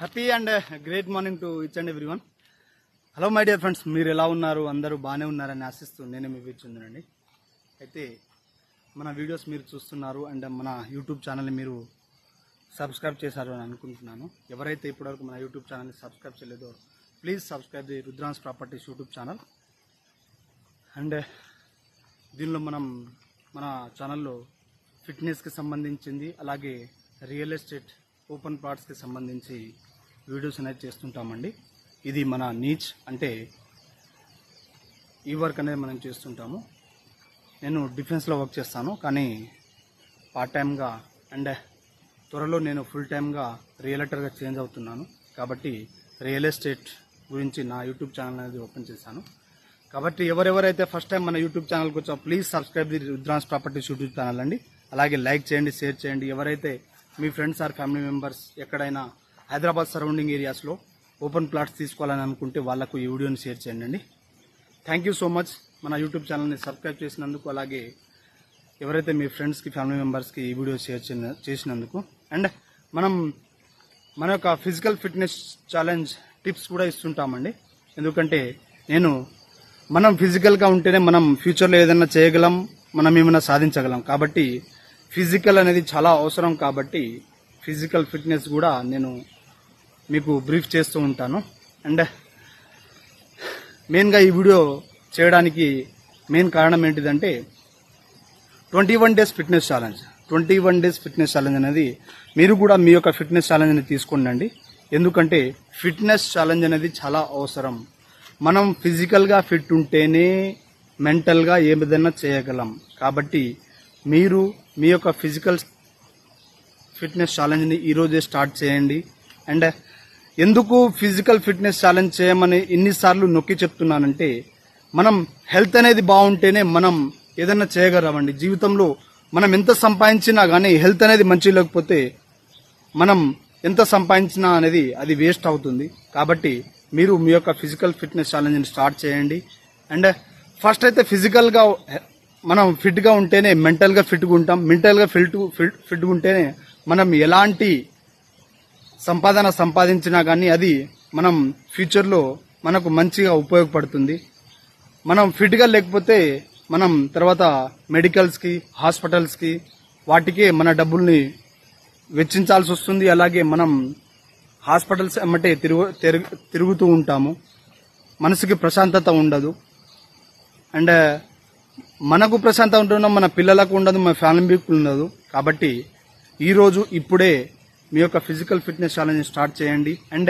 Happy and great morning to each and everyone. Hello my dear friends, మీరు ఎలా ఉన్నారు? అందరూ బాగానే ఉన్నారని ఆశిస్తూ నేను మీ వీచుందండి. అయితే మన వీడియోస్ మీరు చూస్తున్నారు అండ్ మన యూట్యూబ్ ఛానల్ని మీరు సబ్స్క్రైబ్ చేశారు అని అనుకుంటున్నాను. ఎవరైతే ఇప్పటివరకు మన యూట్యూబ్ ఛానల్ని సబ్స్క్రైబ్ చేయలేదో please subscribe the Rudrans properties YouTube channel. And దీనిలో మనం మన ఛానల్లో ఫిట్నెస్కి సంబంధించింది అలాగే రియల్ ఎస్టేట్ ఓపెన్ ప్లాట్స్కి సంబంధించి వీడియోస్ అనేది చేస్తుంటామండి. ఇది మన నీచ్, అంటే ఈ వర్క్ అనేది మనం చేస్తుంటాము. నేను డిఫెన్స్లో వర్క్ చేస్తాను, కానీ పార్ట్ టైమ్గా అండ్ త్వరలో నేను ఫుల్ టైమ్గా రియల్టర్గా చేంజ్ అవుతున్నాను. కాబట్టి రియల్ ఎస్టేట్ గురించి నా యూట్యూబ్ ఛానల్ అనేది ఓపెన్ చేశాను. కాబట్టి ఎవరెవరైతే ఫస్ట్ టైం మన యూట్యూబ్ ఛానల్కి వచ్చా please subscribe the Rudrans properties YouTube channel అండి. అలాగే లైక్ చేయండి, షేర్ చేయండి. ఎవరైతే మీ ఫ్రెండ్స్ ఆర్ ఫ్యామిలీ మెంబర్స్ ఎక్కడైనా హైదరాబాద్ సరౌండింగ్ ఏరియాస్లో ఓపెన్ ప్లాట్స్ తీసుకోవాలని అనుకుంటే వాళ్ళకు ఈ వీడియోని షేర్ చేయండి అండి. థ్యాంక్ యూ సో మచ్ మన యూట్యూబ్ ఛానల్ని సబ్స్క్రైబ్ చేసినందుకు, అలాగే ఎవరైతే మీ ఫ్రెండ్స్కి ఫ్యామిలీ మెంబర్స్కి ఈ వీడియో షేర్ చేసినందుకు. అండ్ మనం మన యొక్క ఫిజికల్ ఫిట్నెస్ ఛాలెంజ్ టిప్స్ కూడా ఇస్తుంటామండి. ఎందుకంటే మనం ఫిజికల్గా ఉంటేనే మనం ఫ్యూచర్లో ఏదైనా చేయగలం, మనం ఏమైనా సాధించగలం. కాబట్టి ఫిజికల్ అనేది చాలా అవసరం. కాబట్టి ఫిజికల్ ఫిట్నెస్ కూడా నేను మీకు బ్రీఫ్ చేస్తూ ఉంటాను. అండ్ మెయిన్గా ఈ వీడియో చేయడానికి మెయిన్ కారణం ఏంటిదంటే 21 days fitness challenge. 21 days fitness challenge అనేది మీరు కూడా మీ యొక్క ఫిట్నెస్ ఛాలెంజ్ అనేది తీసుకోండి. ఎందుకంటే ఫిట్నెస్ ఛాలెంజ్ అనేది చాలా అవసరం. మనం ఫిజికల్గా ఫిట్ ఉంటేనే మెంటల్గా ఏదైనా చేయగలం. కాబట్టి మీరు మీ యొక్క ఫిజికల్ ఫిట్నెస్ ఛాలెంజ్ని ఈరోజే స్టార్ట్ చేయండి. అండ్ ఎందుకు ఫిజికల్ ఫిట్నెస్ ఛాలెంజ్ చేయమని ఎన్నిసార్లు నొక్కి చెప్తున్నానంటే, మనం హెల్త్ అనేది బాగుంటేనే మనం ఏదైనా చేయగలమండి. జీవితంలో మనం ఎంత సంపాదించినా కానీ హెల్త్ అనేది మంచి లేకపోతే మనం ఎంత సంపాదించినా అనేది అది వేస్ట్ అవుతుంది. కాబట్టి మీరు మీ యొక్క ఫిజికల్ ఫిట్నెస్ ఛాలెంజ్ని స్టార్ట్ చేయండి. అండ్ ఫస్ట్ అయితే ఫిజికల్గా మనం ఫిట్గా ఉంటేనే మెంటల్గా ఫిట్గా ఉంటాం. మెంటల్గా ఫిట్గా ఉంటేనే మనం ఎలాంటి సంపాదన సంపాదించినా కానీ అది మనం ఫ్యూచర్లో మనకు మంచిగా ఉపయోగపడుతుంది. మనం ఫిట్గా లేకపోతే మనం తర్వాత మెడికల్స్కి, హాస్పిటల్స్కి వాటికే మన డబ్బుల్ని వెచ్చించాల్సి వస్తుంది. అలాగే మనం హాస్పిటల్స్ ఎమ్మటే తిరుగుతూ ఉంటాము. మనసుకి ప్రశాంతత ఉండదు. అండ్ మనకు ప్రశాంతత ఉంటున్నాం, మన పిల్లలకు ఉండదు, మన ఫ్యామిలీకి ఉండదు. కాబట్టి ఈరోజు ఇప్పుడే మీ యొక్క ఫిజికల్ ఫిట్నెస్ ఛాలెంజ్ స్టార్ట్ చేయండి. అండ్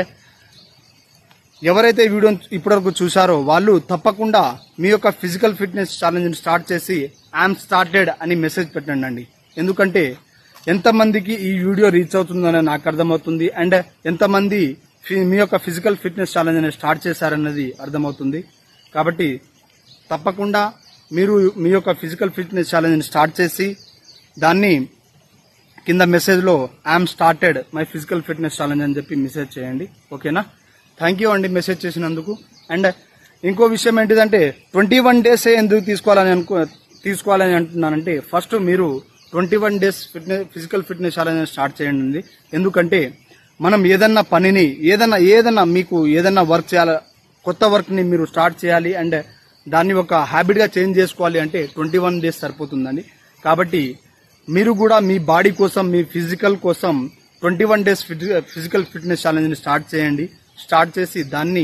ఎవరైతే ఈ వీడియో ఇప్పటివరకు చూశారో వాళ్ళు తప్పకుండా మీ యొక్క ఫిజికల్ ఫిట్నెస్ ఛాలెంజ్ని స్టార్ట్ చేసి ఐఎమ్ స్టార్టెడ్ అని మెసేజ్ పెట్టండి. ఎందుకంటే ఎంతమందికి ఈ వీడియో రీచ్ అవుతుందని నాకు అర్థమవుతుంది. అండ్ ఎంతమంది మీ యొక్క ఫిజికల్ ఫిట్నెస్ ఛాలెంజ్ని స్టార్ట్ చేశారన్నది అర్థమవుతుంది. కాబట్టి తప్పకుండా మీరు మీ యొక్క ఫిజికల్ ఫిట్నెస్ ఛాలెంజ్ని స్టార్ట్ చేసి దాన్ని కింద మెసేజ్లో I'm started my physical fitness challenge అని చెప్పి మెసేజ్ చేయండి. ఓకేనా? థ్యాంక్ యూ అండి మెసేజ్ చేసినందుకు. అండ్ ఇంకో విషయం ఏంటిదంటే 21 డేస్ ఎందుకు తీసుకోవాలని అంటున్నానంటే, ఫస్ట్ మీరు 21 days physical fitness challenge start చేయండి. ఎందుకంటే మనం ఏదన్నా పనిని ఏదన్నా మీకు ఏదన్నా వర్క్ చేయాలి, కొత్త వర్క్ని మీరు స్టార్ట్ చేయాలి అండ్ దాన్ని ఒక హ్యాబిట్గా చేంజ్ చేసుకోవాలి అంటే 21 డేస్ సరిపోతుందండి. కాబట్టి మీరు కూడా మీ బాడీ కోసం, మీ ఫిజికల్ కోసం 21 డేస్ ఫిజికల్ ఫిట్నెస్ ఛాలెంజ్ని స్టార్ట్ చేయండి. స్టార్ట్ చేసి దాన్ని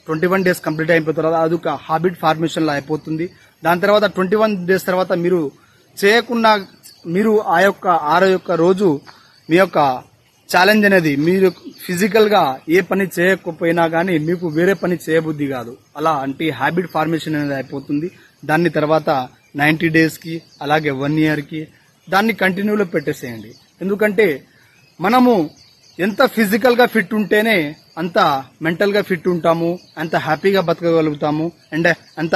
21 డేస్ కంప్లీట్ అయిపోయిన తర్వాత అదొక హ్యాబిట్ ఫార్మేషన్లో అయిపోతుంది. దాని తర్వాత 21 డేస్ తర్వాత మీరు చేయకుండా మీరు ఆ యొక్క రోజు మీ యొక్క ఛాలెంజ్ అనేది మీరు ఫిజికల్గా ఏ పని చేయకపోయినా కానీ మీకు వేరే పని చేయబుద్ధి కాదు. అలా అంటే హ్యాబిట్ ఫార్మేషన్ అనేది అయిపోతుంది. దాన్ని తర్వాత 90 డేస్కి అలాగే 1 ఇయర్కి దాన్ని కంటిన్యూలో పెట్టేసేయండి. ఎందుకంటే మనము ఎంత ఫిజికల్గా ఫిట్ ఉంటేనే అంత మెంటల్గా ఫిట్ ఉంటాము, అంత హ్యాపీగా బతకగలుగుతాము అండ్ అంత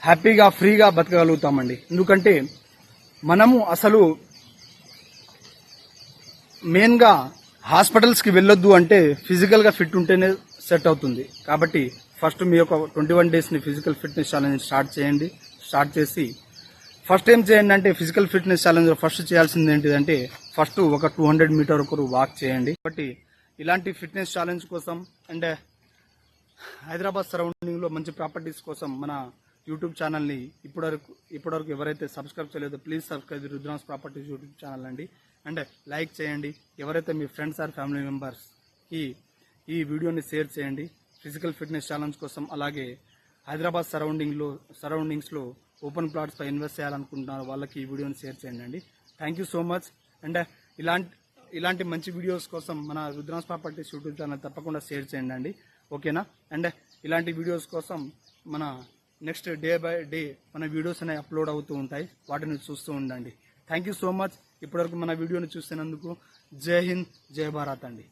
హ్యాపీగా ఫ్రీగా బతకగలుగుతామండి. ఎందుకంటే మనము అసలు మెయిన్గా హాస్పిటల్స్కి వెళ్ళొద్దు అంటే ఫిజికల్గా ఫిట్ ఉంటేనే సెట్ అవుతుంది. కాబట్టి ఫస్ట్ మీ యొక్క 21 డేస్ని ఫిజికల్ ఫిట్నెస్ ఛాలెంజ్ స్టార్ట్ చేయండి. స్టార్ట్ చేసి ఫస్ట్ ఏం చేయండి అంటే ఫిజికల్ ఫిట్నెస్ ఛాలెంజ్ ఫస్ట్ చేయాల్సింది ఏంటిదంటే ఫస్ట్ ఒక 200 మీటర్ ఒకరు వాక్ చేయండి. కాబట్టి ఇలాంటి ఫిట్నెస్ ఛాలెంజ్ కోసం అండ్ హైదరాబాద్ సరౌండింగ్ లో మంచి ప్రాపర్టీస్ కోసం మన యూట్యూబ్ ఛానల్ ని ఇప్పటివరకు ఎవరైతే సబ్స్క్రైబ్ చేయలేదో please subscribe Rudrans properties YouTube channel అండి. అండ్ లైక్ చేయండి. ఎవరైతే మీ ఫ్రెండ్స్ ఆర్ ఫ్యామిలీ మెంబర్స్ ఈ వీడియోని షేర్ చేయండి. ఫిజికల్ ఫిట్నెస్ ఛాలెంజ్ కోసం అలాగే హైదరాబాద్ సరౌండింగ్స్ లో ఓపెన్ ప్లాట్స్ పై ఇన్వెస్ట్ చేయాలనుకుంటున్నారు వాళ్ళకి ఈ వీడియోని షేర్ చేయండి. Thank you so much. And ఇలాంటి మంచి వీడియోస్ కోసం మన రుద్రాన్స్ ప్రాపర్టీస్ యూట్యూబ్ ఛానల్ తప్పకుండా షేర్ చేయండి. ఓకేనా? అండ్ ఇలాంటి వీడియోస్ కోసం మన నెక్స్ట్ డే బై డే మన వీడియోస్ అనేవి అప్లోడ్ అవుతూ ఉంటాయి. వాటిని చూస్తూ ఉండండి. Thank you so much. ఇప్పటివరకు మన వీడియోని చూస్తున్నందుకు జై హింద్, జై భారత్ అండి.